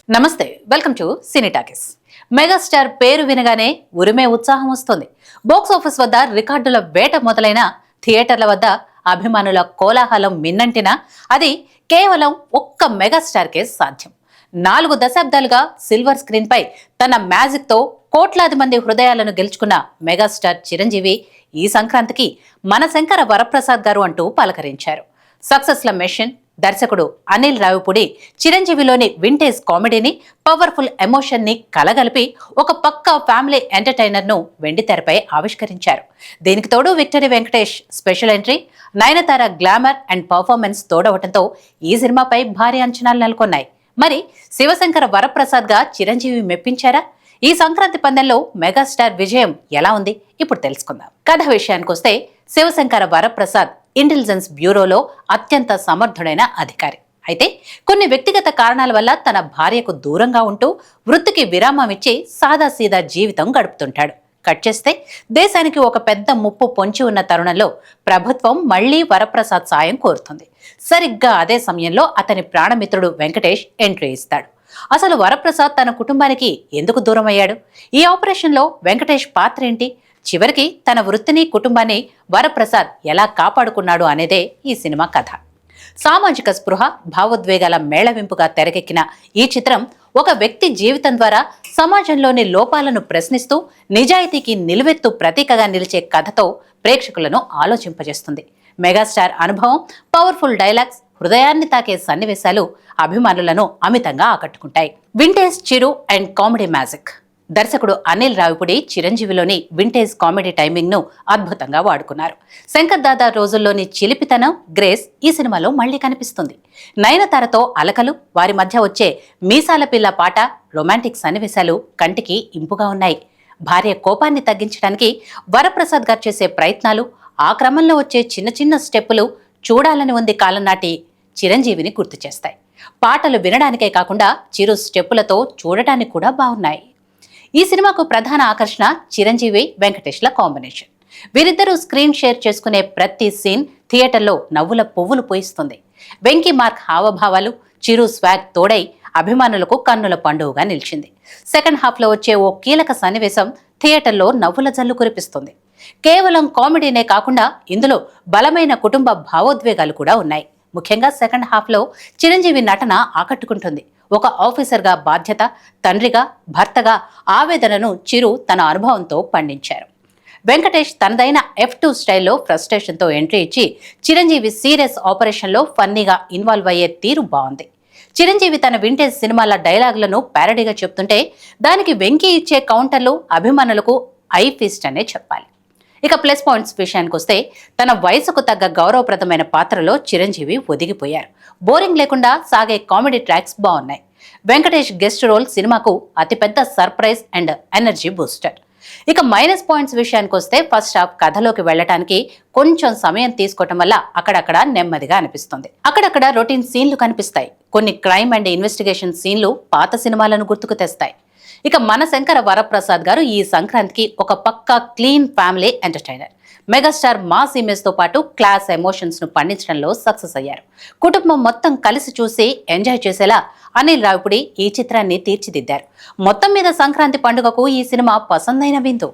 నమస్తే, welcome to cine talkies. Megastar పేరు వినగానే ఉరిమే ఉత్సాహం వస్తుంది. బాక్స్ ఆఫీస్ వద్ద రికార్డుల వేట మొదలైన థియేటర్ల వద్ద అభిమానుల కోలాహలం మిన్నంటినా అది కేవలం ఒక్క మెగాస్టార్కే సాధ్యం. 4 దశాబ్దాలుగా సిల్వర్ స్క్రీన్ పై తన మ్యాజిక్ తో కోట్లాది మంది హృదయాలను గెలుచుకున్న మెగాస్టార్ చిరంజీవి ఈ సంక్రాంతికి మన శంకర వరప్రసాద్ గారు అంటూ పలకరించారు. సక్సెస్ల మెషిన్ దర్శకుడు అనిల్ రావిపూడి చిరంజీవిలోని వింటేజ్ కామెడీని, పవర్ఫుల్ ఎమోషన్ ని కలగలిపి ఒక పక్కా ఫ్యామిలీ ఎంటర్టైనర్ ను వెండితెరపై ఆవిష్కరించారు. దీనికి తోడు victory Venkatesh special entry, Nayanthara glamour and performance తోడవటంతో ఈ సినిమాపై భారీ అంచనాలు నెలకొన్నాయి. మరి శివశంకర వరప్రసాద్ గా చిరంజీవి మెప్పించారా? ఈ సంక్రాంతి పందెంలో మెగాస్టార్ విజయం ఎలా ఉంది ఇప్పుడు తెలుసుకుందాం. కథ విషయానికొస్తే శివశంకర వరప్రసాద్ ఇంటెలిజెన్స్ బ్యూరోలో అత్యంత సమర్థుడైన అధికారి. అయితే కొన్ని వ్యక్తిగత కారణాల వల్ల తన భార్యకు దూరంగా ఉంటూ వృత్తికి విరామం ఇచ్చి సాదాసీదా జీవితం గడుపుతుంటాడు. కట్ చేస్తే దేశానికి ఒక పెద్ద ముప్పు పొంచి ఉన్న తరుణంలో ప్రభుత్వం మళ్లీ వరప్రసాద్ సాయం కోరుతుంది. సరిగ్గా అదే సమయంలో అతని ప్రాణమిత్రుడు వెంకటేష్ ఎంట్రీ ఇస్తాడు. అసలు వరప్రసాద్ తన కుటుంబానికి ఎందుకు దూరం అయ్యాడు? ఈ ఆపరేషన్లో వెంకటేష్ పాత్ర ఏంటి? చివరికి తన వృత్తిని, కుటుంబాన్ని వరప్రసాద్ ఎలా కాపాడుకున్నాడు అనేదే ఈ సినిమా కథ. సామాజిక స్పృహ, భావోద్వేగాల మేళవింపుగా తెరకెక్కిన ఈ చిత్రం ఒక వ్యక్తి జీవితం ద్వారా సమాజంలోని లోపాలను ప్రశ్నిస్తూ నిజాయితీకి నిలువెత్తు ప్రతీకగా నిలిచే కథతో ప్రేక్షకులను ఆలోచింపజేస్తుంది. మెగాస్టార్ అనుభవం, పవర్ఫుల్ డైలాగ్స్, హృదయాన్ని తాకే సన్నివేశాలు అభిమానులను అమితంగా ఆకట్టుకుంటాయి. Vintage Chiru and comedy magic. దర్శకుడు అనిల్ రావిపూడి చిరంజీవిలోని వింటేజ్ కామెడీ టైమింగ్ ను అద్భుతంగా వాడుకున్నారు. శంకర్ దాదా రోజుల్లోని చిలిపితనం, గ్రేస్ ఈ సినిమాలో మళ్లీ కనిపిస్తుంది. నయనతారతో అలకలు, వారి మధ్య వచ్చే మీసాల పిల్ల పాట, రొమాంటిక్ సన్నివేశాలు కంటికి ఇంపుగా ఉన్నాయి. భార్య కోపాన్ని తగ్గించడానికి వరప్రసాద్ గారు చేసే ప్రయత్నాలు, ఆ క్రమంలో వచ్చే చిన్న చిన్న స్టెప్పులు చూడాలని ఉంది కాలం నాటి చిరంజీవిని గుర్తు చేస్తాయి. పాటలు వినడానికే కాకుండా చిరు స్టెప్పులతో చూడటానికి కూడా బాగున్నాయి. ఈ సినిమాకు ప్రధాన ఆకర్షణ చిరంజీవి, వెంకటేష్ల కాంబినేషన్. వీరిద్దరూ స్క్రీన్ షేర్ చేసుకునే ప్రతి సీన్ థియేటర్లో నవ్వుల పువ్వులు పూయిస్తుంది. వెంకీ మార్క్ హావభావాలు, చిరు స్వాగ్ తోడై అభిమానులకు కన్నుల పండుగగా నిలిచింది. సెకండ్ హాఫ్లో వచ్చే ఓ కీలక సన్నివేశం థియేటర్లో నవ్వుల జల్లు కురిపిస్తుంది. కేవలం కామెడీనే కాకుండా ఇందులో బలమైన కుటుంబ భావోద్వేగాలు కూడా ఉన్నాయి. ముఖ్యంగా సెకండ్ హాఫ్లో చిరంజీవి నటన ఆకట్టుకుంటుంది. ఒక ఆఫీసర్గా బాధ్యత, తండ్రిగా, భర్తగా ఆవేదనను చిరు తన అనుభవంతో పండించారు. వెంకటేష్ తనదైన F2 స్టైల్లో ఫ్రస్ట్రేషన్తో ఎంట్రీ ఇచ్చి చిరంజీవి సీరియస్ ఆపరేషన్లో ఫన్నీగా ఇన్వాల్వ్ అయ్యే తీరు బాగుంది. చిరంజీవి తన వింటేజ్ సినిమాల డైలాగులను ప్యారడీగా చెప్తుంటే దానికి వెంకీ ఇచ్చే కౌంటర్లు అభిమానులకు ఐ ఫీస్ట్ అనే చెప్పాలి. ఇక ప్లస్ పాయింట్స్ విషయానికి వస్తే తన వయసుకు తగ్గ గౌరవప్రదమైన పాత్రలో చిరంజీవి ఒదిగిపోయారు. బోరింగ్ లేకుండా సాగే కామెడీ ట్రాక్స్ బాగున్నాయి. వెంకటేష్ గెస్ట్ రోల్ సినిమాకు అతిపెద్ద సర్ప్రైజ్ అండ్ ఎనర్జీ బూస్టర్. ఇక మైనస్ పాయింట్స్ విషయానికి వస్తే ఫస్ట్ హాఫ్ కథలోకి వెళ్లడానికి కొంచెం సమయం తీసుకోవటం వల్ల అక్కడక్కడ నెమ్మదిగా అనిపిస్తుంది. అక్కడక్కడ రొటీన్ సీన్లు కనిపిస్తాయి. కొన్ని క్రైమ్ అండ్ ఇన్వెస్టిగేషన్ సీన్లు పాత సినిమాలను గుర్తుకు తెస్తాయి. ఇక మన శంకర వరప్రసాద్ గారు ఈ సంక్రాంతికి ఒక పక్కా clean family entertainer. Megastar mass image తో పాటు క్లాస్ ఎమోషన్స్ ను పండించడంలో సక్సెస్ అయ్యారు. కుటుంబం మొత్తం కలిసి చూసి ఎంజాయ్ చేసేలా అనిల్ రావిపూడి ఈ చిత్రాన్ని తీర్చిదిద్దారు. మొత్తం మీద సంక్రాంతి పండుగకు ఈ సినిమా పసందైన విందు.